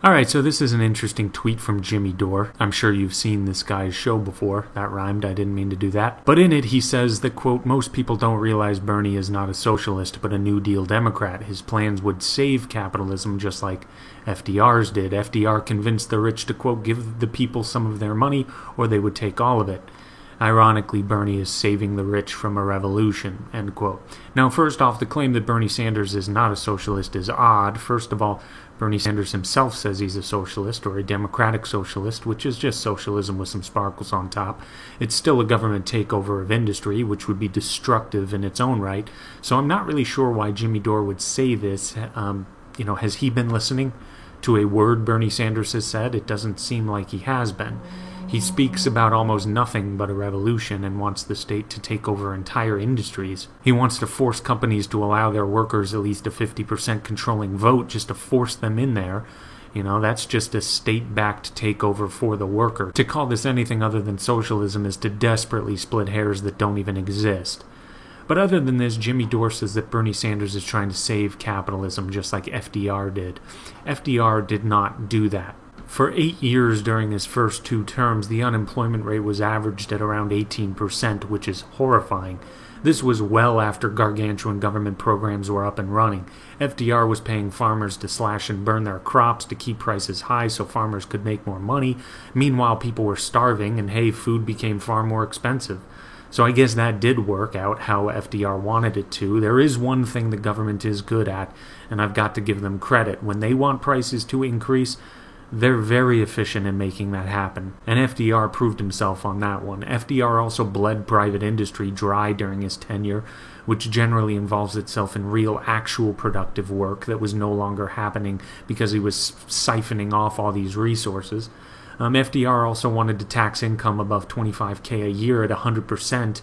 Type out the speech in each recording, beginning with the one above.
Alright, so this is an interesting tweet from Jimmy Dore. I'm sure you've seen this guy's show before. That rhymed, I didn't mean to do that. But in it, he says that, quote, most people don't realize Bernie is not a socialist, but a New Deal Democrat. His plans would save capitalism just like FDR's did. FDR convinced the rich to, quote, give the people some of their money or they would take all of it. Ironically, Bernie is saving the rich from a revolution, end quote. Now, first off, the claim that Bernie Sanders is not a socialist is odd. First of all, Bernie Sanders himself says he's a socialist, or a democratic socialist, which is just socialism with some sparkles on top. It's still a government takeover of industry, which would be destructive in its own right. So I'm not really sure why Jimmy Dore would say this. Has he been listening to a word Bernie Sanders has said? It doesn't seem like he has been. He speaks about almost nothing but a revolution and wants the state to take over entire industries. He wants to force companies to allow their workers at least a 50% controlling vote just to force them in there. That's just a state-backed takeover for the worker. To call this anything other than socialism is to desperately split hairs that don't even exist. But other than this, Jimmy Dore says that Bernie Sanders is trying to save capitalism just like FDR did. FDR did not do that. For 8 years during his first 2 terms, the unemployment rate was averaged at around 18%, which is horrifying. This was well after gargantuan government programs were up and running. FDR was paying farmers to slash and burn their crops to keep prices high so farmers could make more money. Meanwhile, people were starving, and hey, food became far more expensive. So I guess that did work out how FDR wanted it to. There is one thing the government is good at, and I've got to give them credit. When they want prices to increase, they're very efficient in making that happen, and FDR proved himself on that one. FDR also bled private industry dry during his tenure, which generally involves itself in real, actual productive work that was no longer happening because he was siphoning off all these resources. FDR also wanted to tax income above $25,000 a year at 100%,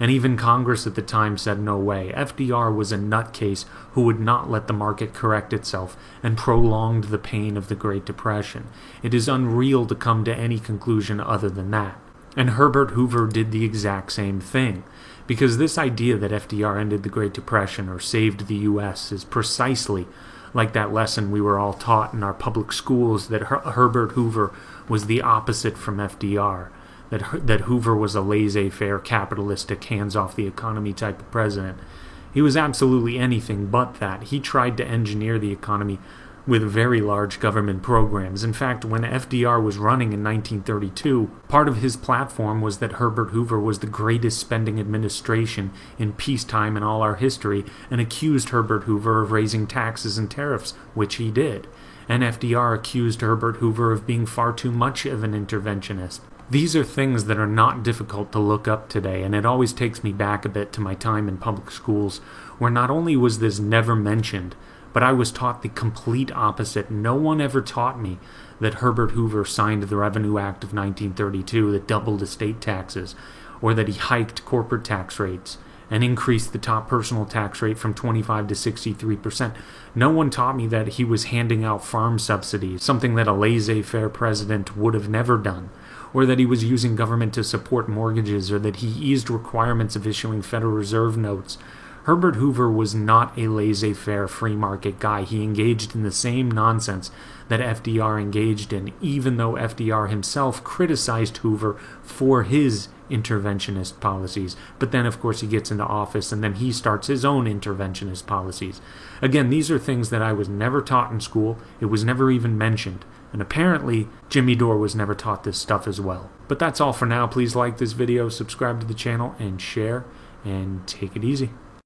and even Congress at the time said no way. FDR was a nutcase who would not let the market correct itself and prolonged the pain of the Great Depression. It is unreal to come to any conclusion other than that. And Herbert Hoover did the exact same thing, because this idea that FDR ended the Great Depression or saved the U.S. is precisely like that lesson we were all taught in our public schools that Herbert Hoover was the opposite from FDR. That Hoover was a laissez-faire, capitalistic, hands-off-the-economy type of president. He was absolutely anything but that. He tried to engineer the economy with very large government programs. In fact, when FDR was running in 1932, part of his platform was that Herbert Hoover was the greatest spending administration in peacetime in all our history, and accused Herbert Hoover of raising taxes and tariffs, which he did. And FDR accused Herbert Hoover of being far too much of an interventionist. These are things that are not difficult to look up today, and it always takes me back a bit to my time in public schools, where not only was this never mentioned, but I was taught the complete opposite. No one ever taught me that Herbert Hoover signed the Revenue Act of 1932 that doubled estate taxes, or that he hiked corporate tax rates and increased the top personal tax rate from 25 to 63%. No one taught me that he was handing out farm subsidies, something that a laissez-faire president would have never done, or that he was using government to support mortgages, or that he eased requirements of issuing Federal Reserve notes. Herbert Hoover was not a laissez-faire free market guy. He engaged in the same nonsense that FDR engaged in, even though FDR himself criticized Hoover for his interventionist policies. But then, of course, he gets into office, and then he starts his own interventionist policies. Again, these are things that I was never taught in school. It was never even mentioned. And apparently, Jimmy Dore was never taught this stuff as well. But that's all for now. Please like this video, subscribe to the channel, and share, and take it easy.